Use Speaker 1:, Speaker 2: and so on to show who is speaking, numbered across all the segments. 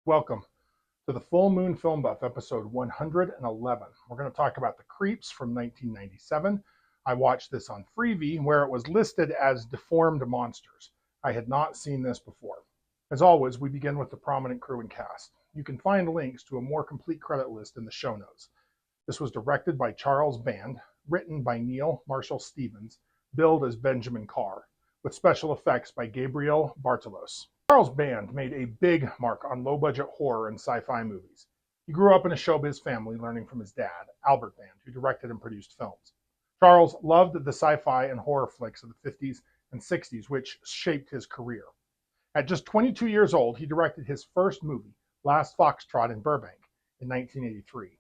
Speaker 1: Welcome to the Full Moon Film Buff, episode 111. We're going to talk about The Creeps from 1997. I watched this on Freevee, where it was listed as Deformed Monsters. I had not seen this before. As always, we begin with the prominent crew and cast. You can find links to a more complete credit list in the show notes. This was directed by Charles Band, written by Neil Marshall Stevens, billed as Benjamin Carr, with special effects by Gabriel Bartalos. Charles Band made a big mark on low-budget horror and sci-fi movies. He grew up in a showbiz family, learning from his dad, Albert Band, who directed and produced films. Charles loved the sci-fi and horror flicks of the 50s and 60s, which shaped his career. At just 22 years old, he directed his first movie, Last Foxtrot in Burbank, in 1983.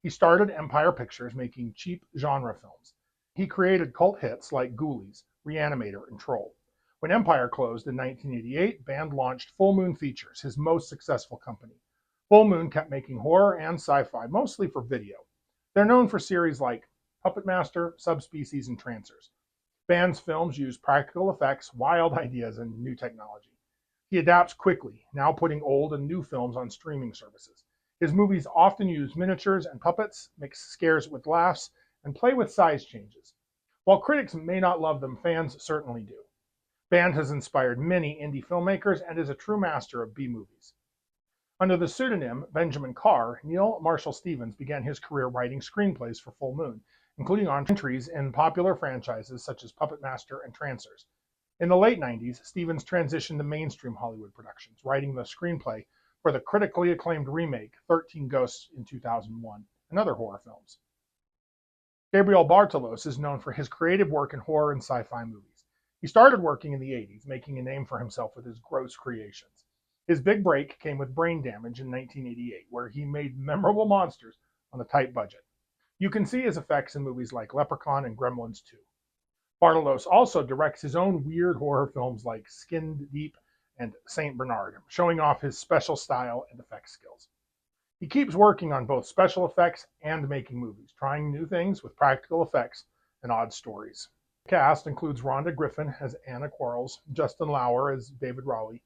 Speaker 1: He started Empire Pictures, making cheap genre films. He created cult hits like Ghoulies, Reanimator, and Troll. When Empire closed in 1988, Band launched Full Moon Features, his most successful company. Full Moon kept making horror and sci-fi, mostly for video. They're known for series like Puppet Master, Subspecies, and Trancers. Band's films use practical effects, wild ideas, and new technology. He adapts quickly, now putting old and new films on streaming services. His movies often use miniatures and puppets, mix scares with laughs, and play with size changes. While critics may not love them, fans certainly do. Band has inspired many indie filmmakers and is a true master of B-movies. Under the pseudonym Benjamin Carr, Neil Marshall Stevens began his career writing screenplays for Full Moon, including entries in popular franchises such as Puppet Master and Trancers. In the late 90s, Stevens transitioned to mainstream Hollywood productions, writing the screenplay for the critically acclaimed remake 13 Ghosts in 2001 and other horror films. Gabriel Bartalos is known for his creative work in horror and sci-fi movies. He started working in the 80s, making a name for himself with his gross creations. His big break came with Brain Damage in 1988, where he made memorable monsters on a tight budget. You can see his effects in movies like Leprechaun and Gremlins 2. Bartalos also directs his own weird horror films like Skinned Deep and St. Bernard, showing off his special style and effects skills. He keeps working on both special effects and making movies, trying new things with practical effects and odd stories. The cast includes Rhonda Griffin as Anna Quarles, Justin Lauer as David Raleigh,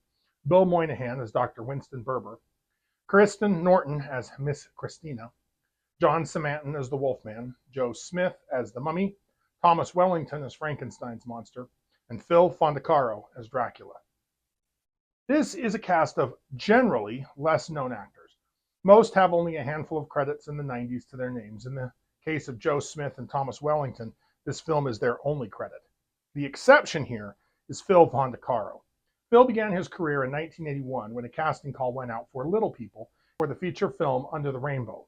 Speaker 1: Bill Moynihan as Dr. Winston Berber, Kristen Norton as Miss Christina, John Samanton as the Wolfman, Joe Smith as the Mummy, Thomas Wellington as Frankenstein's monster, and Phil Fondacaro as Dracula. This is a cast of generally less-known actors. Most have only a handful of credits in the 90s to their names. In the case of Joe Smith and Thomas Wellington, this film is their only credit. The exception here is Phil Fondacaro. Phil began his career in 1981 when a casting call went out for Little People for the feature film Under the Rainbow.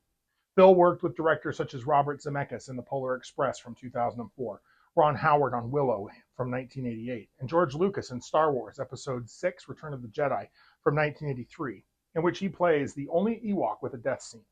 Speaker 1: Phil worked with directors such as Robert Zemeckis in The Polar Express from 2004, Ron Howard on Willow from 1988, and George Lucas in Star Wars Episode VI, Return of the Jedi from 1983, in which he plays the only Ewok with a death scene.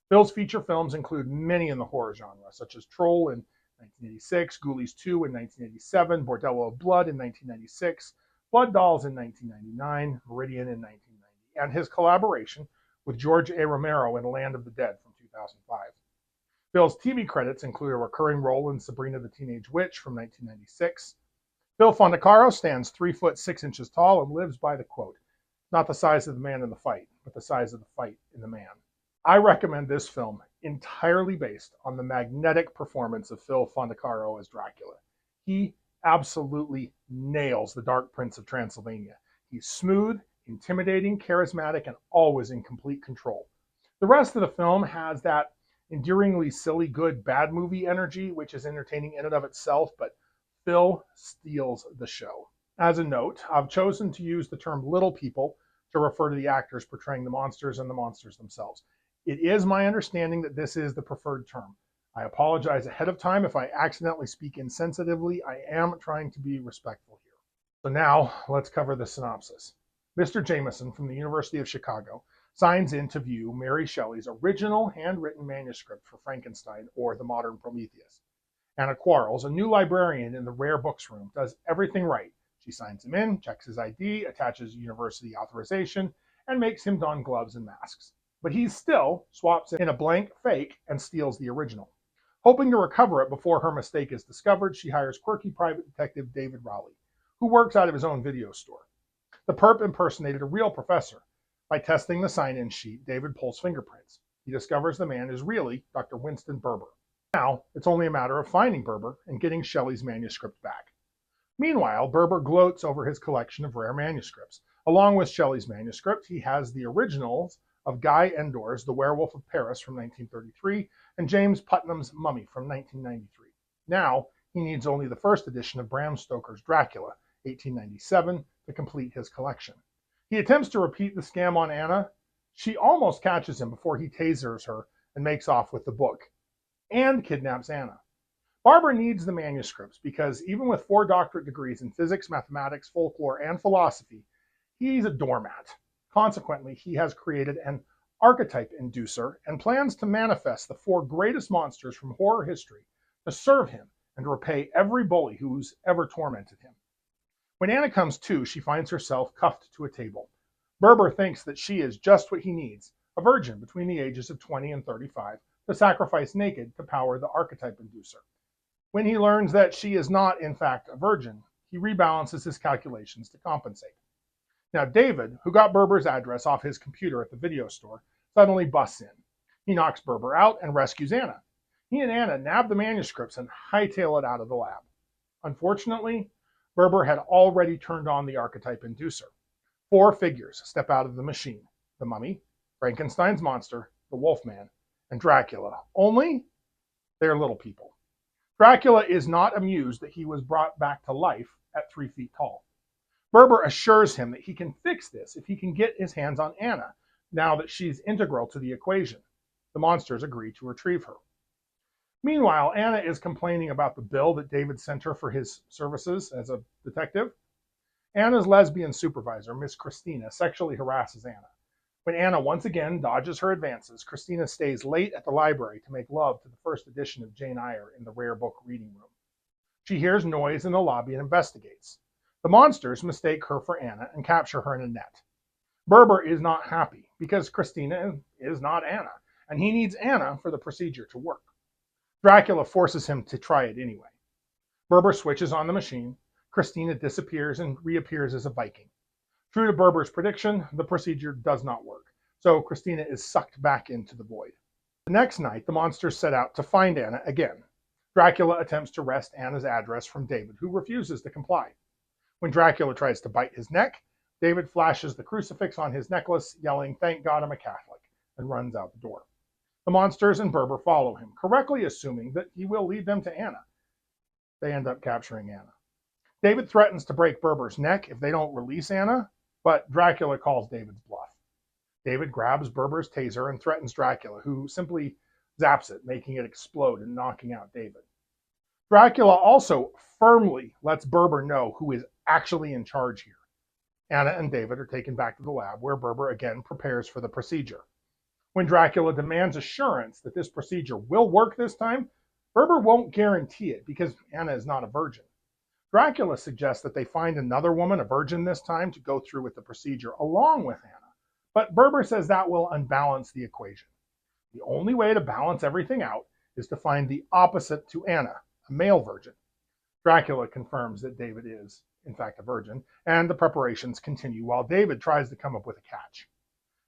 Speaker 1: Phil's feature films include many in the horror genre, such as Troll in 1986, Ghoulies 2 in 1987, Bordello of Blood in 1996, Blood Dolls in 1999, Meridian in 1990, and his collaboration with George A. Romero in Land of the Dead from 2005. Phil's TV credits include a recurring role in Sabrina the Teenage Witch from 1996. Phil Fondacaro stands 3 foot 6 inches tall and lives by the quote, "Not the size of the man in the fight, but the size of the fight in the man." I recommend this film entirely based on the magnetic performance of Phil Fondacaro as Dracula. He absolutely nails the Dark Prince of Transylvania. He's smooth, intimidating, charismatic, and always in complete control. The rest of the film has that endearingly silly, good, bad movie energy, which is entertaining in and of itself, but Phil steals the show. As a note, I've chosen to use the term Little People to refer to the actors portraying the monsters and the monsters themselves. It is my understanding that this is the preferred term. I apologize ahead of time if I accidentally speak insensitively. I am trying to be respectful here. So now let's cover the synopsis. Mr. Jameson from the University of Chicago signs in to view Mary Shelley's original handwritten manuscript for Frankenstein or the modern Prometheus. Anna Quarles, a new librarian in the rare books room, does everything right. She signs him in, checks his ID, attaches university authorization, and makes him don gloves and masks. But he still swaps in a blank fake and steals the original. Hoping to recover it before her mistake is discovered, she hires quirky private detective David Raleigh, who works out of his own video store. The perp impersonated a real professor, By testing the sign-in sheet, David pulls fingerprints. He discovers the man is really Dr. Winston Berber. Now, it's only a matter of finding Berber and getting Shelley's manuscript back. Meanwhile, Berber gloats over his collection of rare manuscripts. Along with Shelley's manuscript, he has the originals of Guy Endor's The Werewolf of Paris from 1933 and James Putnam's Mummy from 1993. Now, he needs only the first edition of Bram Stoker's Dracula, 1897, to complete his collection. He attempts to repeat the scam on Anna. She almost catches him before he tasers her and makes off with the book, and kidnaps Anna. Barber needs the manuscripts because even with 4 doctorate degrees in physics, mathematics, folklore, and philosophy, he's a doormat. Consequently, he has created an archetype inducer and plans to manifest the 4 greatest monsters from horror history to serve him and repay every bully who's ever tormented him. When Anna comes to, she finds herself cuffed to a table. Berber thinks that she is just what he needs, a virgin between the ages of 20 and 35, to sacrifice naked to power the archetype inducer. When he learns that she is not, in fact, a virgin, he rebalances his calculations to compensate. Now, David, who got Berber's address off his computer at the video store, suddenly busts in. He knocks Berber out and rescues Anna. He and Anna nab the manuscripts and hightail it out of the lab. Unfortunately, Berber had already turned on the archetype inducer. 4 figures step out of the machine: the Mummy, Frankenstein's monster, the Wolfman, and Dracula. Only they're little people. Dracula is not amused that he was brought back to life at 3 feet tall. Berber assures him that he can fix this if he can get his hands on Anna, now that she's integral to the equation. The monsters agree to retrieve her. Meanwhile, Anna is complaining about the bill that David sent her for his services as a detective. Anna's lesbian supervisor, Miss Christina, sexually harasses Anna. When Anna once again dodges her advances, Christina stays late at the library to make love to the first edition of Jane Eyre in the rare book reading room. She hears noise in the lobby and investigates. The monsters mistake her for Anna and capture her in a net. Berber is not happy because Christina is not Anna, and he needs Anna for the procedure to work. Dracula forces him to try it anyway. Berber switches on the machine. Christina disappears and reappears as a Viking. True to Berber's prediction, the procedure does not work, so Christina is sucked back into the void. The next night, the monsters set out to find Anna again. Dracula attempts to wrest Anna's address from David, who refuses to comply. When Dracula tries to bite his neck, David flashes the crucifix on his necklace, yelling, "Thank God I'm a Catholic," and runs out the door. The monsters and Berber follow him, correctly assuming that he will lead them to Anna. They end up capturing Anna. David threatens to break Berber's neck if they don't release Anna, but Dracula calls David's bluff. David grabs Berber's taser and threatens Dracula, who simply zaps it, making it explode and knocking out David. Dracula also firmly lets Berber know who is actually in charge here. Anna and David are taken back to the lab, where Berber again prepares for the procedure. When Dracula demands assurance that this procedure will work this time, Berber won't guarantee it because Anna is not a virgin. Dracula suggests that they find another woman, a virgin this time, to go through with the procedure along with Anna. But Berber says that will unbalance the equation. The only way to balance everything out is to find the opposite to Anna, a male virgin. Dracula confirms that David is, in fact, a virgin, and the preparations continue while David tries to come up with a catch.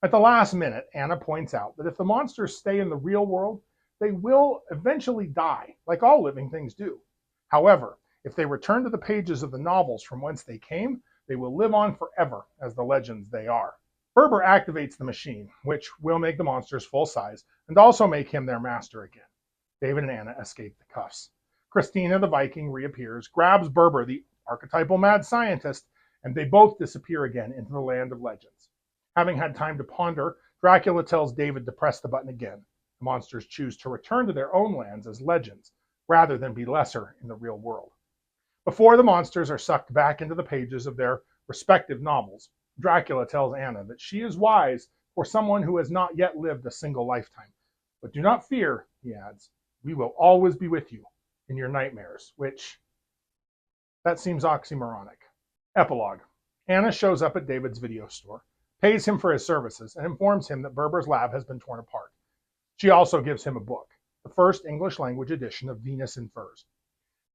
Speaker 1: At the last minute, Anna points out that if the monsters stay in the real world, they will eventually die, like all living things do. However, if they return to the pages of the novels from whence they came, they will live on forever as the legends they are. Berber activates the machine, which will make the monsters full size and also make him their master again. David and Anna escape the cuffs. Christina the Viking reappears, grabs Berber, the archetypal mad scientist, and they both disappear again into the land of legends. Having had time to ponder, Dracula tells David to press the button again. The monsters choose to return to their own lands as legends, rather than be lesser in the real world. Before the monsters are sucked back into the pages of their respective novels, Dracula tells Anna that she is wise for someone who has not yet lived a single lifetime. But do not fear, he adds, we will always be with you in your nightmares, which, that seems oxymoronic. Epilogue. Anna shows up at David's video store, pays him for his services, and informs him that Berber's lab has been torn apart. She also gives him a book, the first English language edition of Venus in Furs.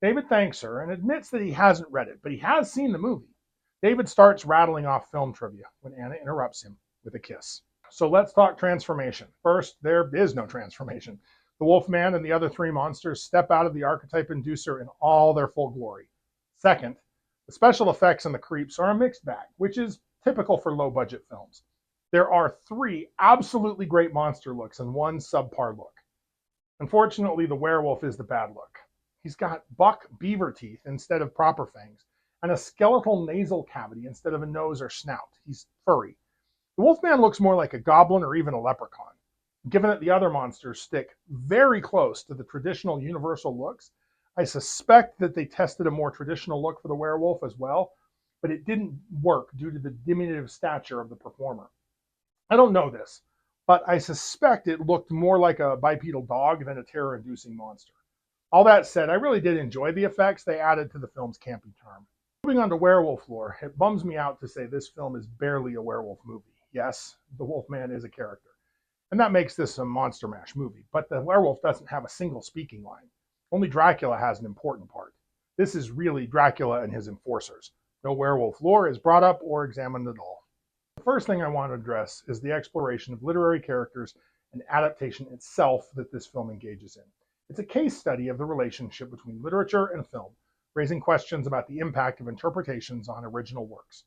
Speaker 1: David thanks her and admits that he hasn't read it, but he has seen the movie. David starts rattling off film trivia when Anna interrupts him. with a kiss. So let's talk transformation. First, there is no transformation. The Wolfman and the other three monsters step out of the archetype inducer in all their full glory. Second, the special effects in the creeps are a mixed bag, which is typical for low-budget films. There are 3 absolutely great monster looks and 1 subpar look. Unfortunately, the werewolf is the bad look. He's got buck beaver teeth instead of proper fangs, and a skeletal nasal cavity instead of a nose or snout. He's furry. The Wolfman looks more like a goblin or even a leprechaun. Given that the other monsters stick very close to the traditional universal looks, I suspect that they tested a more traditional look for the werewolf as well, but it didn't work due to the diminutive stature of the performer. I don't know this, but I suspect it looked more like a bipedal dog than a terror-inducing monster. All that said, I really did enjoy the effects they added to the film's campy charm. Moving on to werewolf lore, it bums me out to say this film is barely a werewolf movie. Yes, the Wolfman is a character, and that makes this a Monster Mash movie, but the werewolf doesn't have a single speaking line. Only Dracula has an important part. This is really Dracula and his enforcers. No werewolf lore is brought up or examined at all. The first thing I want to address is the exploration of literary characters and adaptation itself that this film engages in. It's a case study of the relationship between literature and film, raising questions about the impact of interpretations on original works.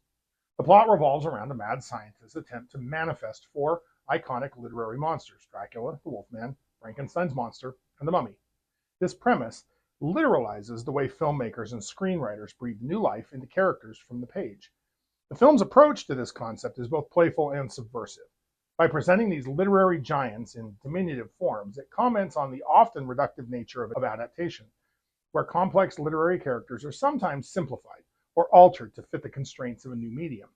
Speaker 1: The plot revolves around a mad scientist's attempt to manifest 4 iconic literary monsters: Dracula, the Wolfman, Frankenstein's monster, and the Mummy. This premise literalizes the way filmmakers and screenwriters breathe new life into characters from the page. The film's approach to this concept is both playful and subversive. By presenting these literary giants in diminutive forms, it comments on the often reductive nature of adaptation, where complex literary characters are sometimes simplified or altered to fit the constraints of a new medium.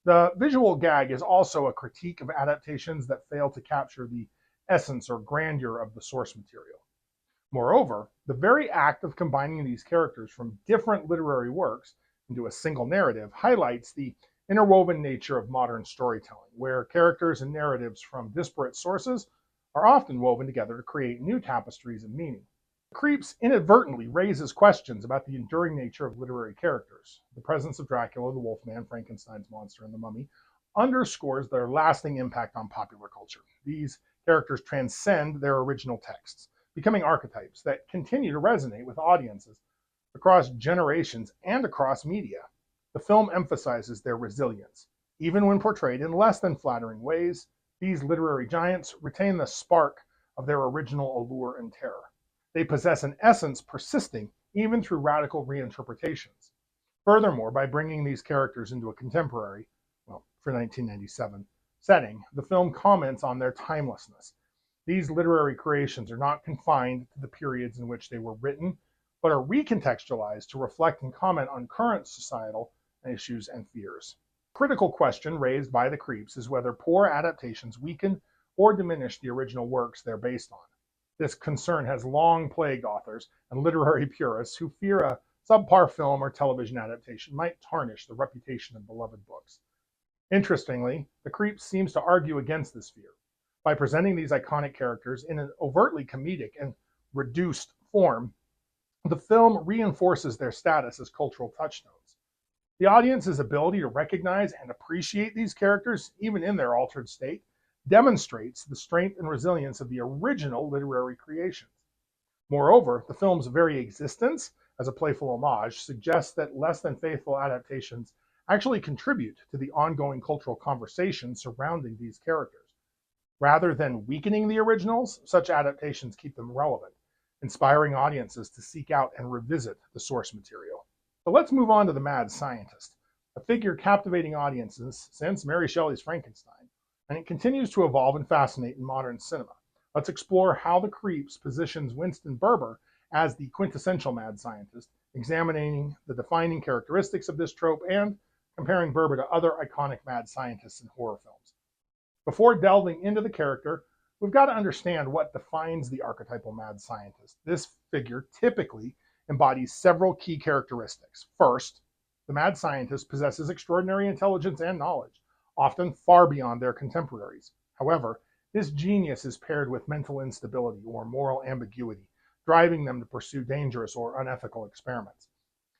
Speaker 1: The visual gag is also a critique of adaptations that fail to capture the essence or grandeur of the source material. Moreover, the very act of combining these characters from different literary works into a single narrative highlights the interwoven nature of modern storytelling, where characters and narratives from disparate sources are often woven together to create new tapestries of meaning. Creeps inadvertently raises questions about the enduring nature of literary characters. The presence of Dracula, the Wolfman, Frankenstein's monster, and the Mummy underscores their lasting impact on popular culture. These characters transcend their original texts, becoming archetypes that continue to resonate with audiences across generations and across media. The film emphasizes their resilience. Even when portrayed in less than flattering ways, these literary giants retain the spark of their original allure and terror. They possess an essence persisting even through radical reinterpretations. Furthermore, by bringing these characters into a contemporary, well, for 1997, setting, the film comments on their timelessness. These literary creations are not confined to the periods in which they were written, but are recontextualized to reflect and comment on current societal issues and fears. A critical question raised by the Creeps is whether poor adaptations weaken or diminish the original works they're based on. This concern has long plagued authors and literary purists who fear a subpar film or television adaptation might tarnish the reputation of beloved books. Interestingly, the Creeps seems to argue against this fear. By presenting these iconic characters in an overtly comedic and reduced form, the film reinforces their status as cultural touchstones. The audience's ability to recognize and appreciate these characters, even in their altered state, demonstrates the strength and resilience of the original literary creations. Moreover, the film's very existence as a playful homage suggests that less than faithful adaptations actually contribute to the ongoing cultural conversation surrounding these characters. Rather than weakening the originals, such adaptations keep them relevant, inspiring audiences to seek out and revisit the source material. So let's move on to the mad scientist, a figure captivating audiences since Mary Shelley's Frankenstein, and it continues to evolve and fascinate in modern cinema. Let's explore how the Creeps positions Winston Berber as the quintessential mad scientist, examining the defining characteristics of this trope and comparing Berber to other iconic mad scientists in horror films. Before delving into the character, we've got to understand what defines the archetypal mad scientist. This figure typically embodies several key characteristics. First, the mad scientist possesses extraordinary intelligence and knowledge, often far beyond their contemporaries. However, this genius is paired with mental instability or moral ambiguity, driving them to pursue dangerous or unethical experiments.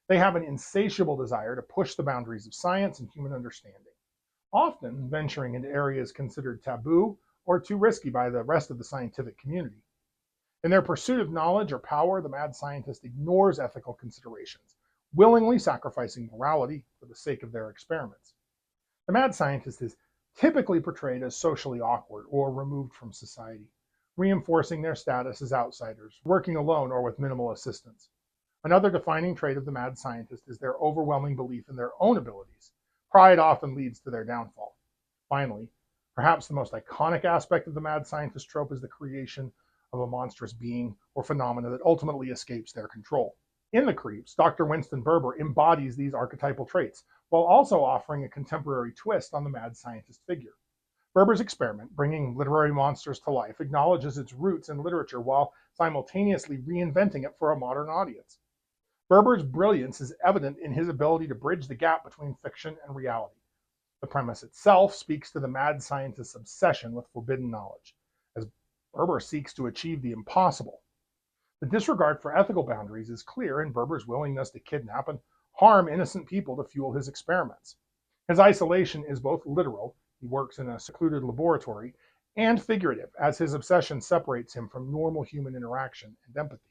Speaker 1: They have an insatiable desire to push the boundaries of science and human understanding. often venturing into areas considered taboo or too risky by the rest of the scientific community. In their pursuit of knowledge or power, the mad scientist ignores ethical considerations, willingly sacrificing morality for the sake of their experiments. The mad scientist is typically portrayed as socially awkward or removed from society, reinforcing their status as outsiders, working alone or with minimal assistance. Another defining trait of the mad scientist is their overwhelming belief in their own abilities. Pride often leads to their downfall. Finally, perhaps the most iconic aspect of the mad scientist trope is the creation of a monstrous being or phenomena that ultimately escapes their control. In The Creeps, Dr. Winston Berber embodies these archetypal traits, while also offering a contemporary twist on the mad scientist figure. Berber's experiment, bringing literary monsters to life, acknowledges its roots in literature while simultaneously reinventing it for a modern audience. Berber's brilliance is evident in his ability to bridge the gap between fiction and reality. The premise itself speaks to the mad scientist's obsession with forbidden knowledge, as Berber seeks to achieve the impossible. The disregard for ethical boundaries is clear in Berber's willingness to kidnap and harm innocent people to fuel his experiments. His isolation is both literal, he works in a secluded laboratory, and figurative, as his obsession separates him from normal human interaction and empathy.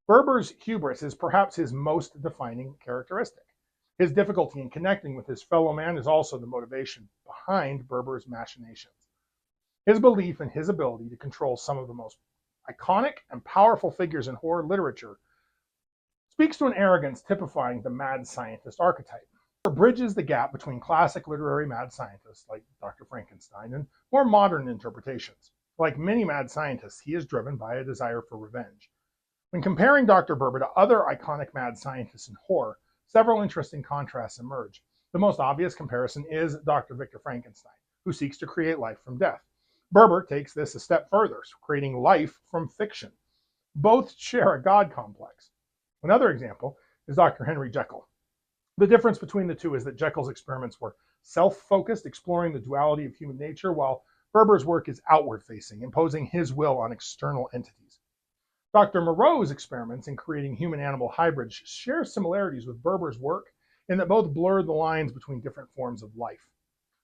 Speaker 1: Berber's hubris is perhaps his most defining characteristic. His difficulty in connecting with his fellow man is also the motivation behind Berber's machinations. His belief in his ability to control some of the most iconic and powerful figures in horror literature speaks to an arrogance typifying the mad scientist archetype. It bridges the gap between classic literary mad scientists like Dr. Frankenstein and more modern interpretations. Like many mad scientists, he is driven by a desire for revenge. When comparing Dr. Berber to other iconic mad scientists in horror, several interesting contrasts emerge. The most obvious comparison is Dr. Victor Frankenstein, who seeks to create life from death. Berber takes this a step further, creating life from fiction. Both share a God complex. Another example is Dr. Henry Jekyll. The difference between the two is that Jekyll's experiments were self-focused, exploring the duality of human nature, while Berber's work is outward-facing, imposing his will on external entities. Dr. Moreau's experiments in creating human-animal hybrids share similarities with Berber's work in that both blur the lines between different forms of life.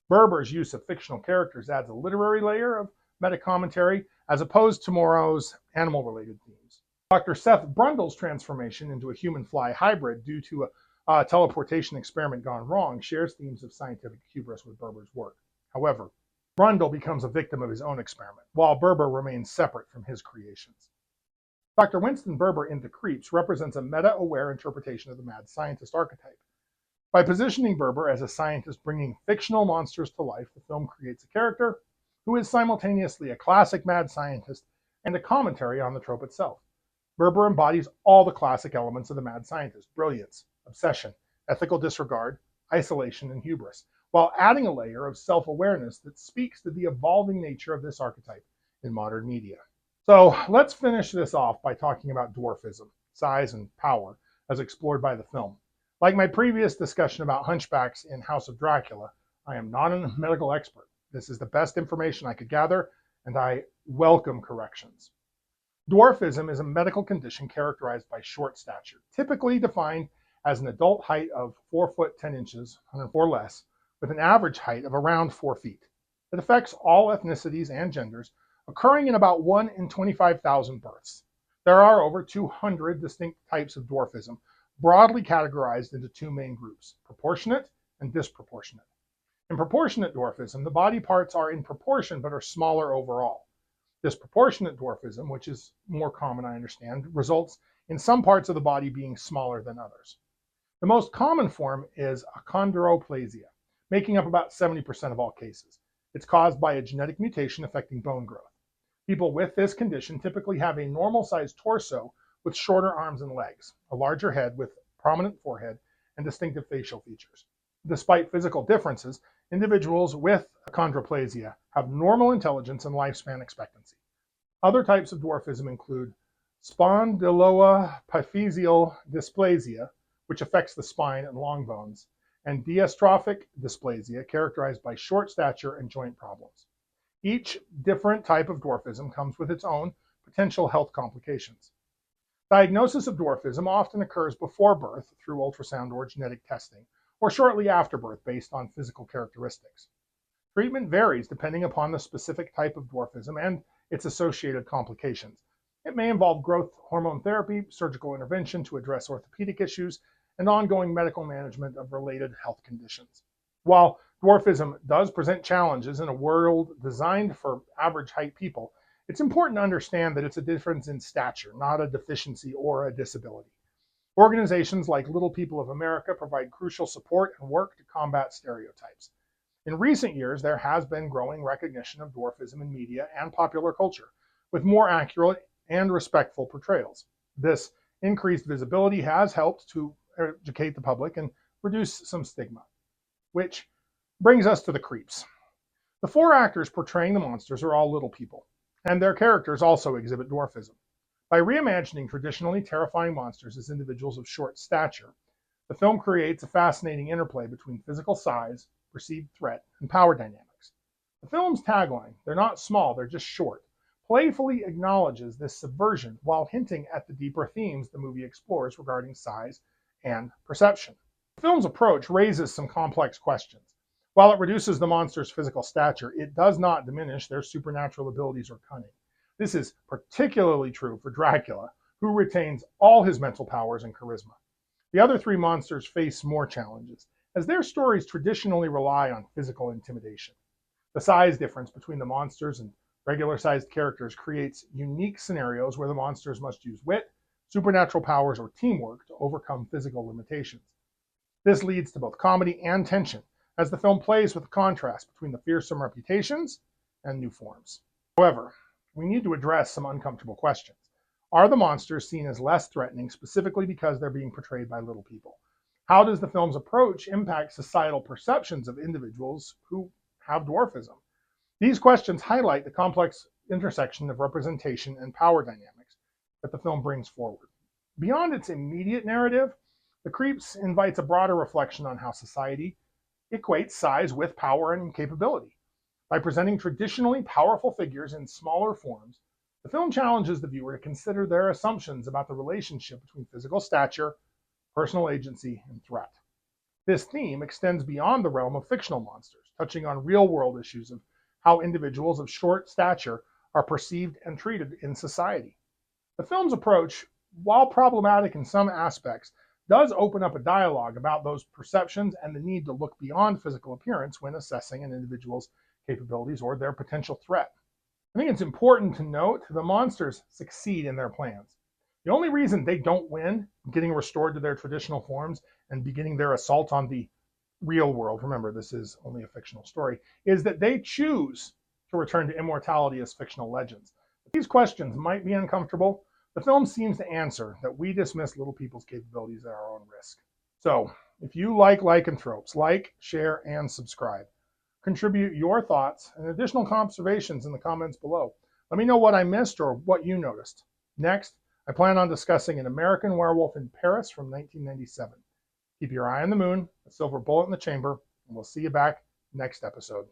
Speaker 1: Berber's use of fictional characters adds a literary layer of meta-commentary as opposed to Moreau's animal-related themes. Dr. Seth Brundle's transformation into a human-fly hybrid due to a teleportation experiment gone wrong shares themes of scientific hubris with Berber's work. However, Brundle becomes a victim of his own experiment, while Berber remains separate from his creations. Dr. Winston Berber in The Creeps represents a meta-aware interpretation of the mad scientist archetype. By positioning Berber as a scientist bringing fictional monsters to life, the film creates a character who is simultaneously a classic mad scientist and a commentary on the trope itself. Berber embodies all the classic elements of the mad scientist: brilliance, obsession, ethical disregard, isolation, and hubris, while adding a layer of self-awareness that speaks to the evolving nature of this archetype in modern media. So let's finish this off by talking about dwarfism, size, and power as explored by the film. Like my previous discussion about hunchbacks in House of Dracula, I am not a medical expert. This is the best information I could gather, and I welcome corrections. Dwarfism is a medical condition characterized by short stature, typically defined as an adult height of 4 foot 10 inches or less, with an average height of around 4 feet. It affects all ethnicities and genders, occurring in about 1 in 25,000 births. There are over 200 distinct types of dwarfism, broadly categorized into two main groups: proportionate and disproportionate. In proportionate dwarfism, the body parts are in proportion but are smaller overall. Disproportionate dwarfism, which is more common, I understand, results in some parts of the body being smaller than others. The most common form is achondroplasia, making up about 70% of all cases. It's caused by a genetic mutation affecting bone growth. People with this condition typically have a normal-sized torso with shorter arms and legs, a larger head with prominent forehead, and distinctive facial features. Despite physical differences, individuals with achondroplasia have normal intelligence and lifespan expectancy. Other types of dwarfism include spondyloepiphyseal dysplasia, which affects the spine and long bones, and diastrophic dysplasia, characterized by short stature and joint problems. Each different type of dwarfism comes with its own potential health complications. Diagnosis of dwarfism often occurs before birth through ultrasound or genetic testing, or shortly after birth based on physical characteristics. Treatment varies depending upon the specific type of dwarfism and its associated complications. It may involve growth hormone therapy, surgical intervention to address orthopedic issues, and ongoing medical management of related health conditions. While dwarfism does present challenges in a world designed for average height people, it's important to understand that it's a difference in stature, not a deficiency or a disability. Organizations like Little People of America provide crucial support and work to combat stereotypes. In recent years, there has been growing recognition of dwarfism in media and popular culture, with more accurate and respectful portrayals. This increased visibility has helped to educate the public and reduce some stigma, which brings us to the creeps. The 4 actors portraying the monsters are all little people, and their characters also exhibit dwarfism. By reimagining traditionally terrifying monsters as individuals of short stature, the film creates a fascinating interplay between physical size, perceived threat, and power dynamics. The film's tagline, "They're not small, they're just short," playfully acknowledges this subversion while hinting at the deeper themes the movie explores regarding size and perception. The film's approach raises some complex questions. While it reduces the monster's physical stature, it does not diminish their supernatural abilities or cunning. This is particularly true for Dracula, who retains all his mental powers and charisma. The other 3 monsters face more challenges, as their stories traditionally rely on physical intimidation. The size difference between the monsters and regular-sized characters creates unique scenarios where the monsters must use wit, supernatural powers, or teamwork to overcome physical limitations. This leads to both comedy and tension, as the film plays with the contrast between the fearsome reputations and new forms. However, we need to address some uncomfortable questions. Are the monsters seen as less threatening specifically because they're being portrayed by little people? How does the film's approach impact societal perceptions of individuals who have dwarfism? These questions highlight the complex intersection of representation and power dynamics that the film brings forward. Beyond its immediate narrative, The Creeps invites a broader reflection on how society equates size with power and capability. By presenting traditionally powerful figures in smaller forms, the film challenges the viewer to consider their assumptions about the relationship between physical stature, personal agency, and threat. This theme extends beyond the realm of fictional monsters, touching on real-world issues of how individuals of short stature are perceived and treated in society. The film's approach, while problematic in some aspects, does open up a dialogue about those perceptions and the need to look beyond physical appearance when assessing an individual's capabilities or their potential threat. I think it's important to note the monsters succeed in their plans. The only reason they don't win, getting restored to their traditional forms and beginning their assault on the real world, remember this is only a fictional story, is that they choose to return to immortality as fictional legends. These questions might be uncomfortable. The film seems to answer that we dismiss little people's capabilities at our own risk. So, if you like lycanthropes, like, share, and subscribe. Contribute your thoughts and additional observations in the comments below. Let me know what I missed or what you noticed. Next, I plan on discussing An American Werewolf in Paris from 1997. Keep your eye on the moon, a silver bullet in the chamber, and we'll see you back next episode.